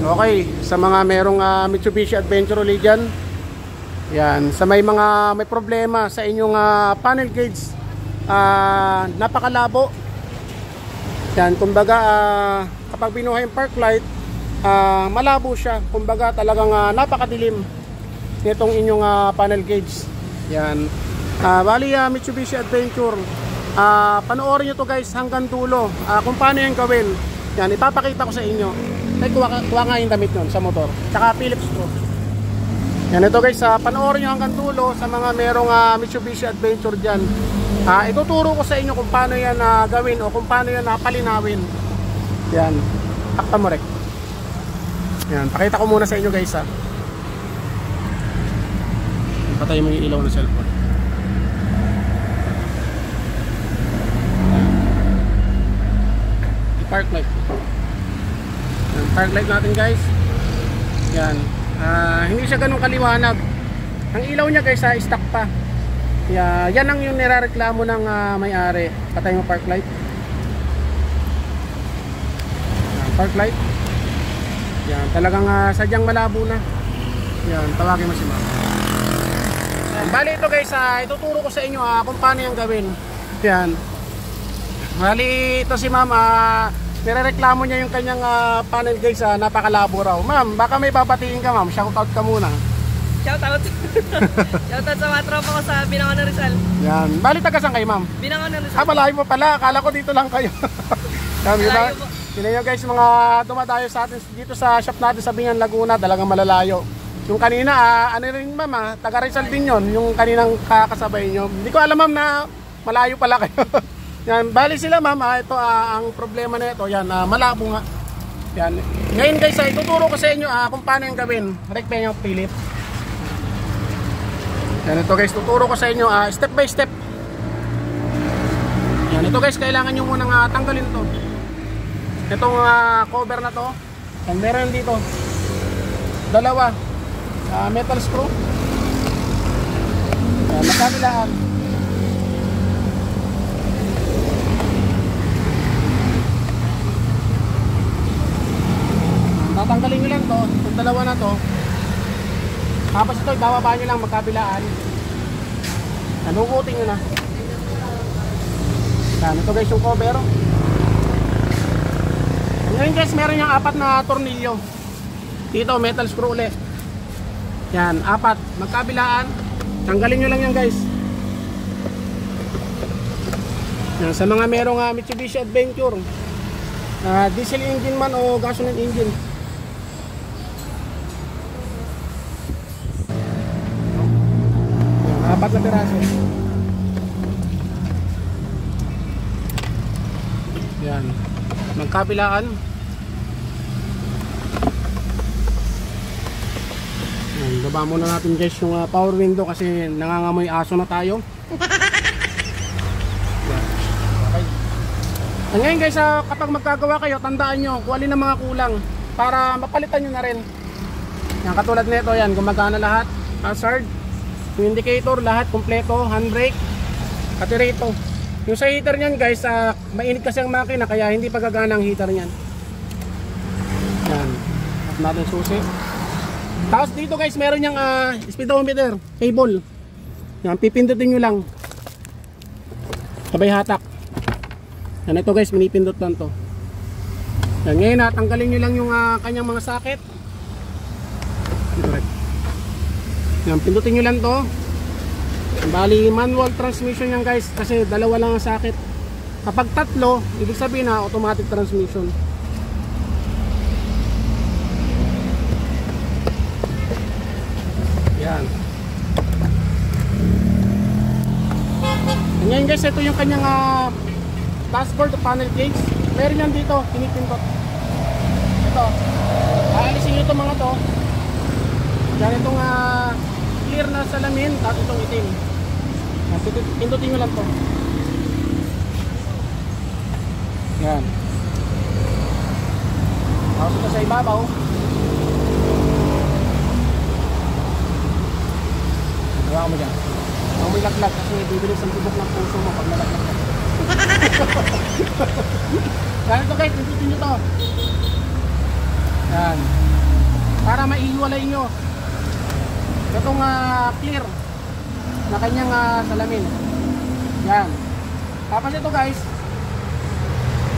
Okay, sa mga merong Mitsubishi Adventure ulit dyan, yan, sa may mga may problema sa inyong panel gauge, napakalabo. Yan, kumbaga kapag binuhay yung park light, malabo siya. Kumbaga talagang napakadilim nitong inyong panel gauge. Yan, bali Mitsubishi Adventure, panoorin nyo to guys hanggang dulo, kung paano yung gawin. Yan, ipapakita ko sa inyo. Ay, kuha nga yung damit nun sa motor, tsaka Phillips screw. Yan, ito guys, panoorin nyo hanggang dulo sa mga merong Mitsubishi Adventure dyan. Ituturo ko sa inyo kung paano yan gawin o kung paano yan palinawin. Yan, takpan mo rek. Yan, pakita ko muna sa inyo guys. Patay mo yung ilaw ng cellphone. Park light. Yan, park light natin guys. Yan, hindi siya ganun kaliwanag. Ang ilaw niya guys stock pa. Yan ang yung nirereklamo ng may-ari. Patay mo park light. Yan, park light. Yan, talagang sadyang malabo na. Yan, tawagin mo si ma'am. Bali ito guys, ituturo ko sa inyo kung paano yung gawin. Yan. Bali ito si ma'am, nirereklamo niya yung kanyang panel guys, napakalabo raw. Ma'am, baka may babatiin ka ma'am, shoutout ka muna. Shoutout. Shoutout sa mga tropa ko sa Binangon ng Rizal. Yan, bali taga saan kayo ma'am? Binangon ng Rizal. Malayo mo pala, akala ko dito lang kayo. Yan, yun nyo guys, mga dumadayo sa atin dito sa shop natin sa Bingan, Laguna, talagang malalayo. Yung kanina, ano rin ma'am, taga Rizal din yun, yung kaninang kakasabay nyo. Hindi ko alam ma'am na malayo pala kayo. Yan, bali sila ma'am, ito ang problema na ito, yan, malabo nga. Yan. Ngayon guys, ituturo ko sa inyo kung paano yung gawin. Rekpe yung Philip. Yan, ito guys, tuturo ko sa inyo step by step. Yan, ito guys, kailangan nyo munang tanggalin to. Itong cover na to. Yan, meron dito dalawa metal screw. Yan, magkabilaan. Tatanggalin nyo lang to, itong dalawa na to. Tapos ito, ibababa nyo lang magkabilaan. Nanugutin nyo na. Yan, ito guys yung cover. Ngayon guys, meron yung 4 na tornilyo. Dito, metal screw ulit. Yan, 4. Magkabilaan. Tanggalin nyo lang yan guys. Yan, sa mga merong Mitsubishi Adventure, diesel engine man o gasoline engine. Yan, 4 na piraso. Yan, magkabilaan. Yan, baba muna natin guys yung power window kasi nangangamoy aso na tayo. Yan. Okay. Ngayon guys, kapag magkagawa kayo, tandaan nyo kung alin ang mga kulang para mapalitan nyo na rin. Yan, katulad nito, yan, gumagana lahat. Hazard, yung indicator, lahat kompleto, handbrake, katirito. Yung sa heater nyan guys, mainit kasi ang makina kaya hindi pa gagana ang heater nyan. Yan, off natin susi. Tapos dito guys, meron yung speedometer cable. Yan, pipindutin nyo lang sabay hatak. Yan, ito guys, pinipindot lang to. Yan, ngayon tanggalin nyo lang yung kanyang mga socket. Yan, pindutin nyo lang to. Bali manual transmission yan guys, kasi dalawa lang ang socket. Kapag 3, ibig sabihin automatic transmission. Yan. Ngayon guys, ito yung kanyang dashboard o panel gauge. Meron yan dito, pinipindot. Ito, aalisin nyo itong mga to. Yan, itong clear na salamin, tapos itong itim. Pindutin nyo lang to. Yan. Tapos ito sa ibabaw. Gawa mo dyan. Huwag may laglag kasi bibilis ang tubok ng puso mo pag nalaglag ka. Yan ito guys, pindutin nyo to. Yan. para maihiwalay nyo itong clear na kanyang salamin. Yan. Tapos ito guys,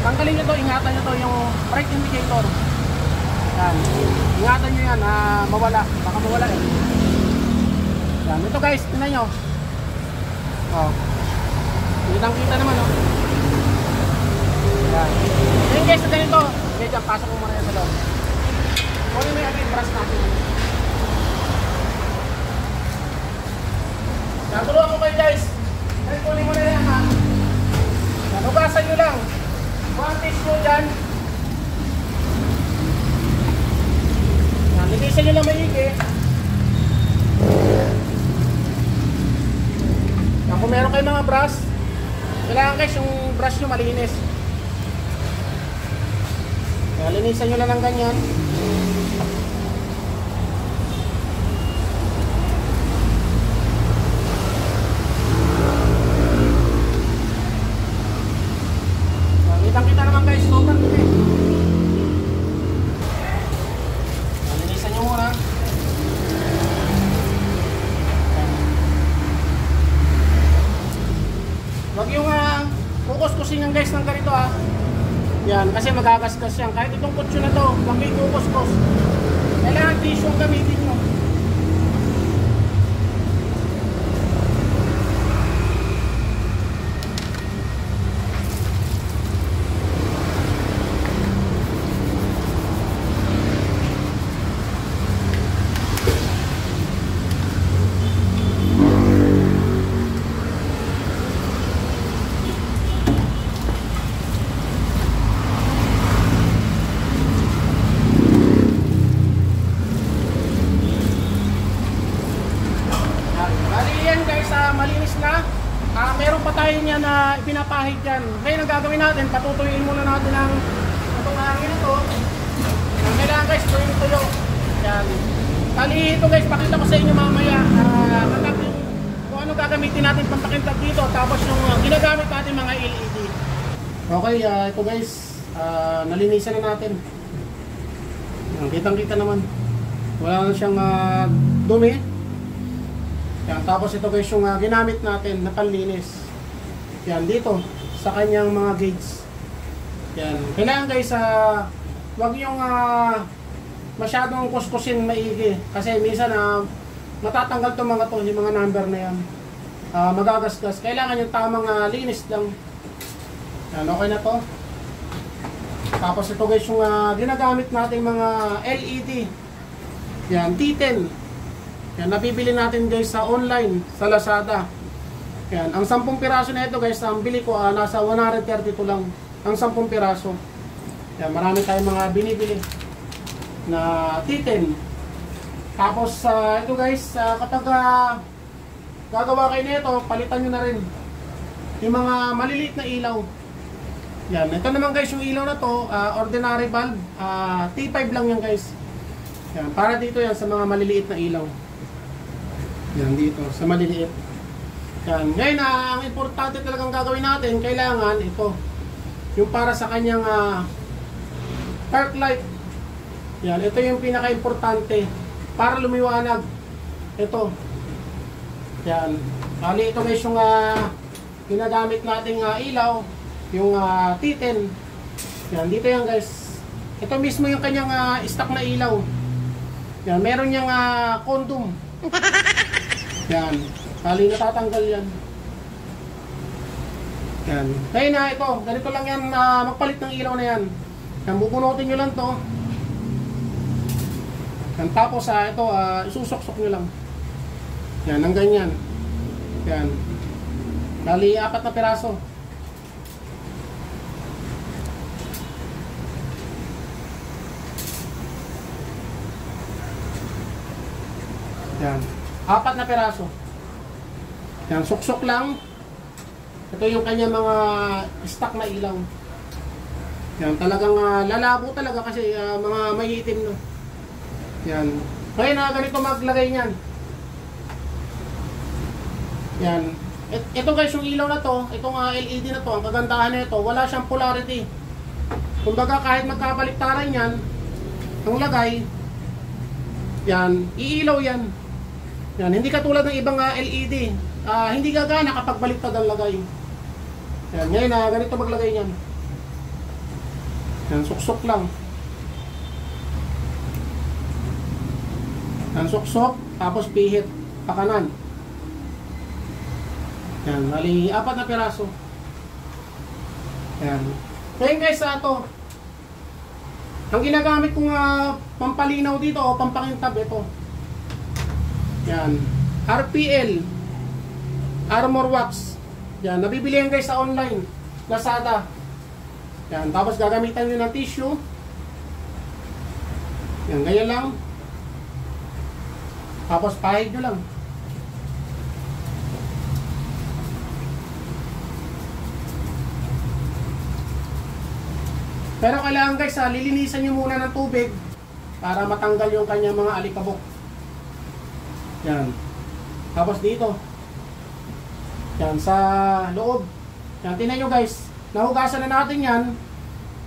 tanggalin nyo to, ingatan nyo to yung brake indicator. Yan. Ingatan nyo yan, mawala. Baka mawala eh. Yan. Ito guys, tingnan nyo. Oh. Kitang-kita naman oh. Yan. Ngayon guys, na ganito. Okay, dyan, pasok mo muna yan sa loob. Kunin mo yung brush natin. Natulungan ko kayo guys. Ay, kunin mo na yan ha. Nanugasan nyo lang. One tissue dyan. Naligisan nyo lang maigi. Kung meron kayo mga brush, kailangan guys yung brush nyo malinis. Linisan nyo lang ng ganyan. Kitang-kita naman guys, sobrang dumi. Linisan nyo muna. Huwag yung kukus-kusin guys ng ganito Yan, kasi magagasgas yan. Kahit itong kutso na to, huwag yung kukus-kus. Kailangan tissue ang gamitin mo. Malinis na. Meron pa tayo niya na ipinapahid dyan. Ngayon ang gagawin natin, patutuyuin muna natin ang itong hangin ito. Kailangan guys, tuyo. Yan. Tali ito guys, pakita ko sa inyo mamaya. Kung ano gagamitin natin pampakintab dito. Tapos yung ginagamit natin mga LED. Okay, ito guys, nalinisan na natin. Kitang-kita naman. Wala na siyang dumi. Yan, tapos ito guys yung ginamit natin na panlinis. Yan, dito sa kanyang mga gauge. Yan, kailangan guys wag yung masyadong kuskusin maigi. Kasi minsan matatanggal to mga to, yung mga number na yan. Magagasgas. Kailangan yung tamang linis lang. Yan, okay na to. Tapos ito guys yung ginagamit natin mga LED. Yan, T10. Yan, napibili natin guys sa online, sa Lazada. Yan, ang 10 piraso na ito guys, ang bili ko nasa 132 lang. Ang 10 piraso. Yan, marami tayong mga binibili na T10. Tapos ito guys, kapag gagawa kayo nito, palitan nyo na rin yung mga maliliit na ilaw. Yan, ito naman guys yung ilaw na to, ordinary bulb, T5 lang yan guys. Yan, para dito yan sa mga maliliit na ilaw. Yan dito, sa maliliit. Yan. Ngayon, ang importante talagang gagawin natin, kailangan ito. Yung para sa kanyang park light. Yan, ito yung pinaka-importante. Para lumiwanag. Ito. Yan. Bali, ito guys yung ginagamit nating ilaw. Yung T10. Yan, dito yan guys. Ito mismo yung kanyang stock na ilaw. Yan, meron niyang condom. Yan, bali natatanggal yan. Yan, ngayon ito, ganito lang yan, magpalit ng ilaw na yan. Yan, bubunutin nyo lang to. Yan, tapos ito, isusok-sok nyo lang. Yan, ang ganyan. Yan, bali 4 na piraso. Yan, 4 na peraso. Yan, suksok lang. Ito yung kanya mga stock na ilaw. Yan, talagang lalabo talaga kasi mga maiitim no. Yan. Ngayon ganito maglagay niyan. Yan. Ito guys, yung ilaw na to, itong LED na to, ang kagandahan nito, wala siyang polarity. Kumbaga kahit magkabaliktaran yan, ang lagay, Yan, iilaw yan. Yan, hindi katulad ng ibang LED. Hindi gagana kapag baliktad ang lagay. Yan, ngayon ganito maglagay niyan. Yan, suksok lang. Yan, suksok, tapos pihit, pakanan. Yan, mali 4 na piraso. Yan. Ngayon guys, ito. Ang ginagamit kong pampalinaw dito o pampakintab, ito. Yan. RPL. Armor Wax. Yan. Nabibili yan guys sa online. Lazada. Yan. Tapos gagamitan nyo ng tissue. Yan. Ganyan lang. Tapos pahid nyo lang. Pero kailangan guys, lilinisan nyo muna ng tubig para matanggal yung kanyang mga alikabok. Yan. Tapos dito. Yan, sa loob. Yan, tingnan nyo guys. Nahugasan na natin yan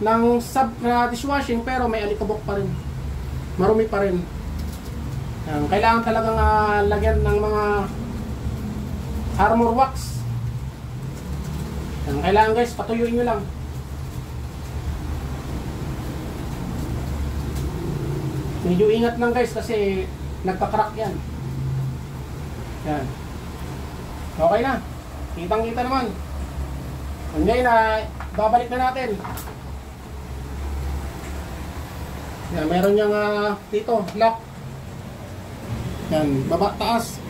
ng dishwashing pero may alikabok pa rin. Marumi pa rin. Yan, kailangan talagang lagyan ng mga armor wax. Yan, kailangan guys, patuyuin nyo lang. Medyo ingat lang guys kasi nagka-crack yan. Yan. Okay na. Kitang-kita naman. Ngayon babalik na natin. Yan, meron niyang dito, lock. Yan, baba, taas.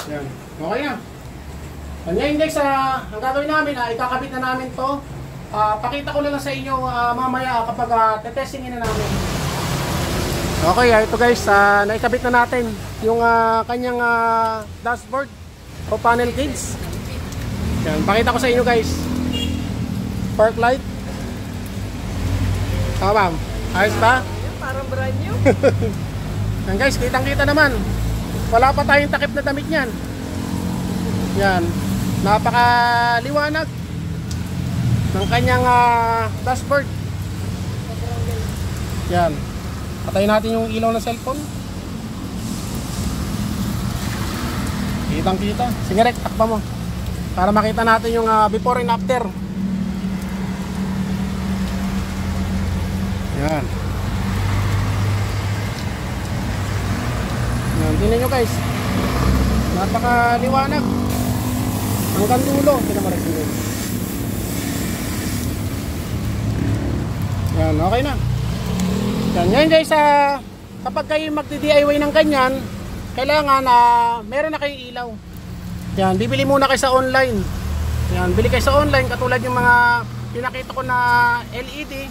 Yan. Okay na. Ngayon guys, ang gagawin namin, ikakabit na namin to. Pakita ko na lang sa inyo mamaya kapag tetestingin na namin. Okay, ito guys, naikabit na natin yung kanyang dashboard o panel gauge. Yan, pakita ko sa inyo guys. Park light. Ma'am, ayos ba? Parang brand new. Yan guys, kitang-kita naman. Wala pa tayong takip na damit niyan. Yan, napakaliwanag ng kanyang dashboard. Yan. Patayin natin yung ilaw ng cellphone. Kitang-kita. Sige Rek, takpa mo. Para makita natin yung before and after. Yan. Yan. Tingnan nyo guys. Napakaliwanag. Hanggang dulo. Tingnan mo Rek. Yan, okay na. Yan, ngayon guys, kapag kayo magdi-DIY ng ganyan, kailangan meron na kayong ilaw. Yan, bibili muna kayo sa online. Yan, bili kayo sa online katulad yung mga pinakita ko na LED.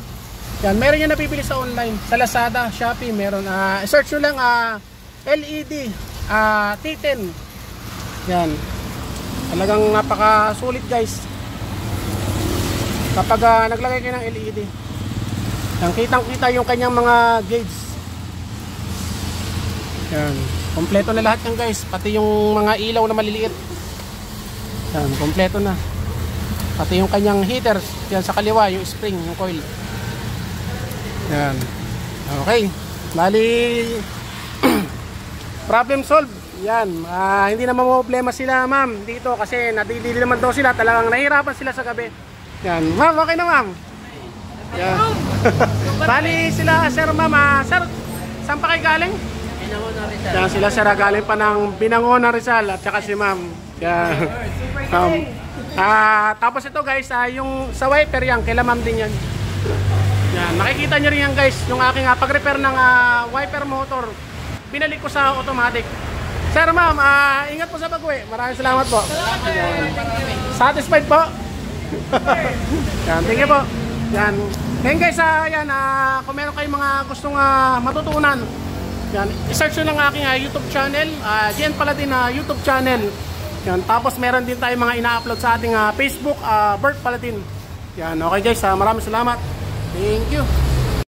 Yan, meron yung nabibili sa online. Sa Lazada, Shopee, meron. Search nyo lang LED T10. Yan. Talagang napakasulit guys. Kapag naglagay kayo ng LED. Yan, kitang-kita yung kanyang mga gauge. Yan, kompleto na lahat yan guys, pati yung mga ilaw na maliliit. Yan, kompleto na. Pati yung kanyang heaters, yan sa kaliwa, yung spring, yung coil. Yan. Okay. Bali problem solved. Yan, hindi naman problema sila ma'am dito kasi nadidili naman daw sila, talagang nahihirapan sila sa gabi. Yan, ma'am, okay na ma'am. Yan. Bali sila sir ma'am, sir, saan pa kayo galing? Binangonan Rizal. Yan, sila sir galing pa ng Binangonan Rizal at saka si ma'am. Yan. Tapos ito guys, yung sa wiper yan, kila ma'am din yan. Yan, makikita nyo rin yan guys, yung aking pag-repair ng wiper motor, binalik ko sa automatic. Sir ma'am, ingat po sa pag-uwi. Maraming salamat po. Yan. Satisfied po? Yan, thank you po. Yan. Ngayon guys, kung meron kayong mga gustong matutunan, yan, i-search nyo lang aking YouTube channel, GN Paladin YouTube channel. Yan, tapos meron din tayong mga ina-upload sa ating Facebook, Bert Paladin. Yan, okay guys, maraming salamat. Thank you.